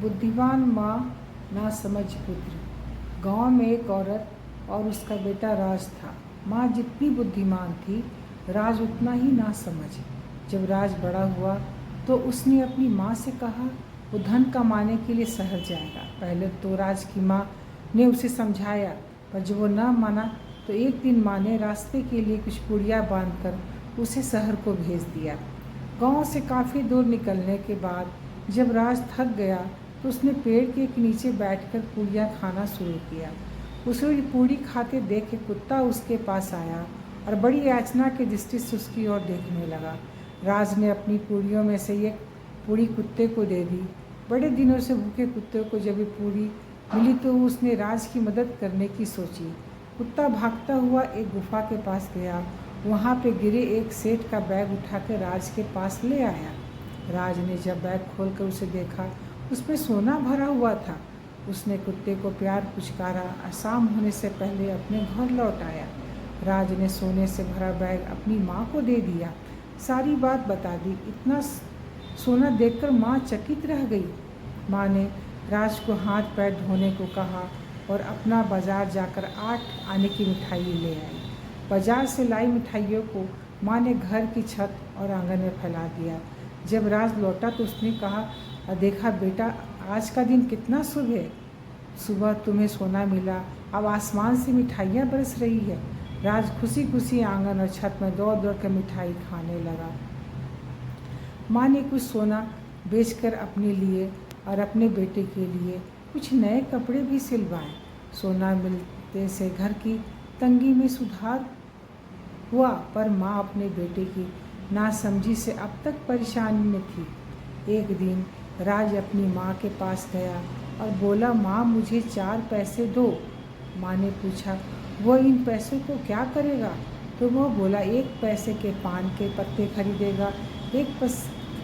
बुद्धिमान माँ ना समझ पुत्र। गांव में एक औरत और उसका बेटा राज था। माँ जितनी बुद्धिमान थी, राज उतना ही ना समझ। जब राज बड़ा हुआ तो उसने अपनी माँ से कहा वो धन कमाने के लिए शहर जाएगा। पहले तो राज की माँ ने उसे समझाया, पर जब वो ना माना तो एक दिन माँ ने रास्ते के लिए कुछ पुड़िया बांधकर उसे शहर को भेज दिया। गांव से काफ़ी दूर निकलने के बाद जब राज थक गया तो उसने पेड़ के नीचे बैठकर पूड़ियाँ खाना शुरू किया। उसे पूड़ी खाते देख के कुत्ता उसके पास आया और बड़ी याचना की दृष्टि से उसकी ओर देखने लगा। राज ने अपनी पूड़ियों में से एक पूड़ी कुत्ते को दे दी। बड़े दिनों से भूखे कुत्ते को जब ये पूड़ी मिली तो उसने राज की मदद करने की सोची। कुत्ता भागता हुआ एक गुफा के पास गया। वहाँ पे गिरे एक सेठ का बैग उठाकर राज के पास ले आया। राज ने जब बैग खोलकर उसे देखा, उसमें सोना भरा हुआ था। उसने कुत्ते को प्यार पुचकारा और शाम होने से पहले अपने घर लौट आया। राज ने सोने से भरा बैग अपनी माँ को दे दिया, सारी बात बता दी। इतना सोना देखकर माँ चकित रह गई। माँ ने राज को हाथ पैर धोने को कहा और अपना बाजार जाकर 8 आने की मिठाई ले आई। बाजार से लाई मिठाइयों को माँ ने घर की छत और आंगन में फैला दिया। जब राज लौटा तो उसने कहा, देखा बेटा, आज का दिन कितना शुभ है। सुबह तुम्हें सोना मिला, अब आसमान से मिठाइयाँ बरस रही है। राज खुशी खुशी आंगन और छत में दौड़ दौड़ कर मिठाई खाने लगा। माँ ने कुछ सोना बेचकर अपने लिए और अपने बेटे के लिए कुछ नए कपड़े भी सिलवाए। सोना मिलते से घर की तंगी में सुधार हुआ, पर माँ अपने बेटे की नासमझी से अब तक परेशानी में थी। एक दिन राज अपनी माँ के पास गया और बोला, माँ मुझे 4 पैसे दो। माँ ने पूछा, वो इन पैसों को क्या करेगा? तो वह बोला, 1 पैसे के पान के पत्ते खरीदेगा, 1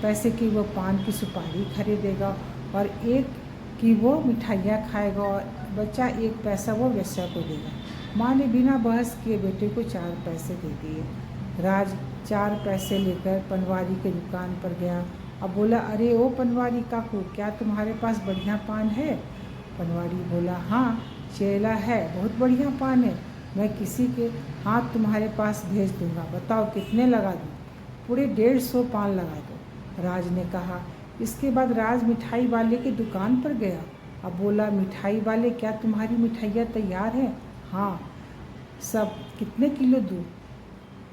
पैसे की वो पान की सुपारी खरीदेगा और 1 की वो मिठाइयाँ खाएगा और बच्चा 1 पैसा वो वेश्या को देगा। माँ ने बिना बहस किए बेटे को 4 पैसे दे दिए। राज 4 पैसे लेकर पनवारी के दुकान पर गया। अब बोला, अरे ओ पनवारी काकू, क्या तुम्हारे पास बढ़िया पान है? पनवारी बोला, हाँ चेला है, बहुत बढ़िया पान है, मैं किसी के हाथ तुम्हारे पास भेज दूंगा, बताओ कितने लगा दूँ? पूरे 150 पान लगा दो। राज ने कहा। इसके बाद राज मिठाई वाले की दुकान पर गया। अब बोला, मिठाई वाले, क्या तुम्हारी मिठाइयाँ तैयार हैं? हाँ सब, कितने किलो दूँ?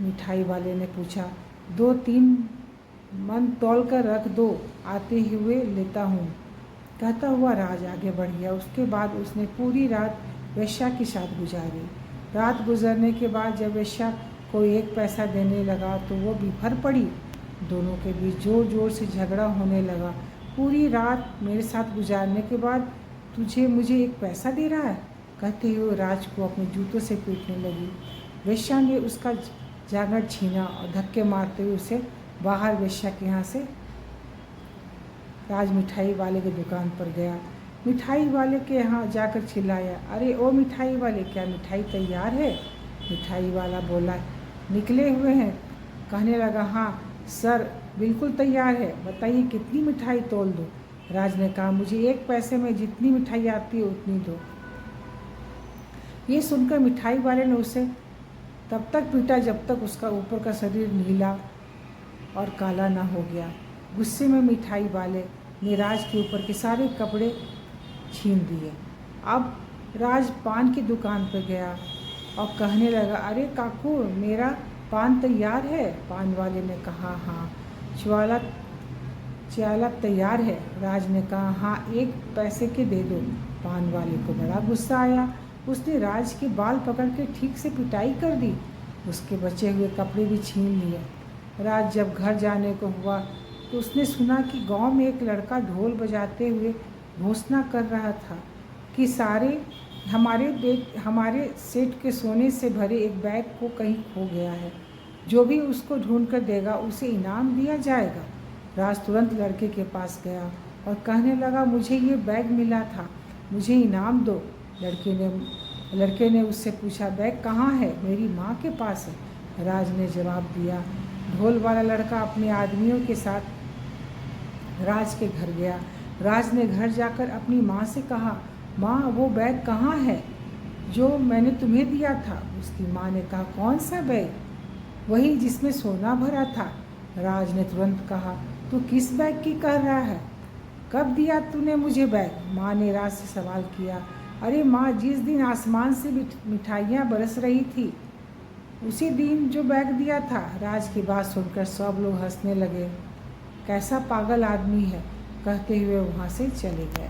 मिठाई वाले ने पूछा। 2-3 मन तौल कर रख दो, आते हुए लेता हूँ, कहता हुआ राज आगे बढ़ गया। उसके बाद उसने पूरी रात वेश्या के साथ गुजारी। रात गुजरने के बाद जब वेश्या को 1 पैसा देने लगा तो वो बिफर पड़ी। दोनों के बीच जोर जोर से झगड़ा होने लगा। पूरी रात मेरे साथ गुजारने के बाद तुझे मुझे 1 पैसा दे रहा है, कहते हुए राज को अपने जूतों से पीटने लगी। वेश्या ने उसका जांघ छीना और धक्के मारते हुए उसे बाहर वेश्या के यहाँ से राज मिठाई वाले की दुकान पर गया। मिठाई वाले के यहाँ जाकर चिल्लाया, अरे ओ मिठाई वाले, क्या मिठाई तैयार है? मिठाई वाला बोला, निकले हुए हैं। कहने लगा, हाँ सर बिल्कुल तैयार है, बताइए कितनी मिठाई तोल दूँ? राज ने कहा, मुझे 1 पैसे में जितनी मिठाई आती है उतनी दो। ये सुनकर मिठाई वाले ने उसे तब तक पीटा जब तक उसका ऊपर का शरीर नीला और काला ना हो गया। गुस्से में मिठाई वाले ने राज के ऊपर के सारे कपड़े छीन दिए। अब राज पान की दुकान पर गया और कहने लगा, अरे काकू मेरा पान तैयार है? पान वाले ने कहा, हाँ च्याला तैयार है। राज ने कहा, हाँ 1 पैसे के दे दो। पान वाले को बड़ा गुस्सा आया। उसने राज के बाल पकड़ के ठीक से पिटाई कर दी। उसके बचे हुए कपड़े भी छीन लिए। राज जब घर जाने को हुआ तो उसने सुना कि गांव में एक लड़का ढोल बजाते हुए घोषणा कर रहा था कि हमारे सेठ के सोने से भरे एक बैग को कहीं खो गया है, जो भी उसको ढूंढ कर देगा उसे इनाम दिया जाएगा। राज तुरंत लड़के के पास गया और कहने लगा, मुझे ये बैग मिला था, मुझे इनाम दो। लड़के ने उससे पूछा, बैग कहाँ है? मेरी माँ के पास है। राज ने जवाब दिया। ढोल वाला लड़का अपने आदमियों के साथ राज के घर गया। राज ने घर जाकर अपनी माँ से कहा, माँ वो बैग कहाँ है जो मैंने तुम्हें दिया था? उसकी माँ ने कहा, कौन सा बैग? वही जिसमें सोना भरा था। राज ने तुरंत कहा, तू किस बैग की कह रहा है? कब दिया तूने मुझे बैग? माँ ने राज से सवाल किया। अरे माँ, जिस दिन आसमान से मिठाइयाँ बरस रही थी उसी दिन जो बैग दिया था। राज की बात सुनकर सब लोग हंसने लगे। कैसा पागल आदमी है, कहते हुए वहाँ से चले गए।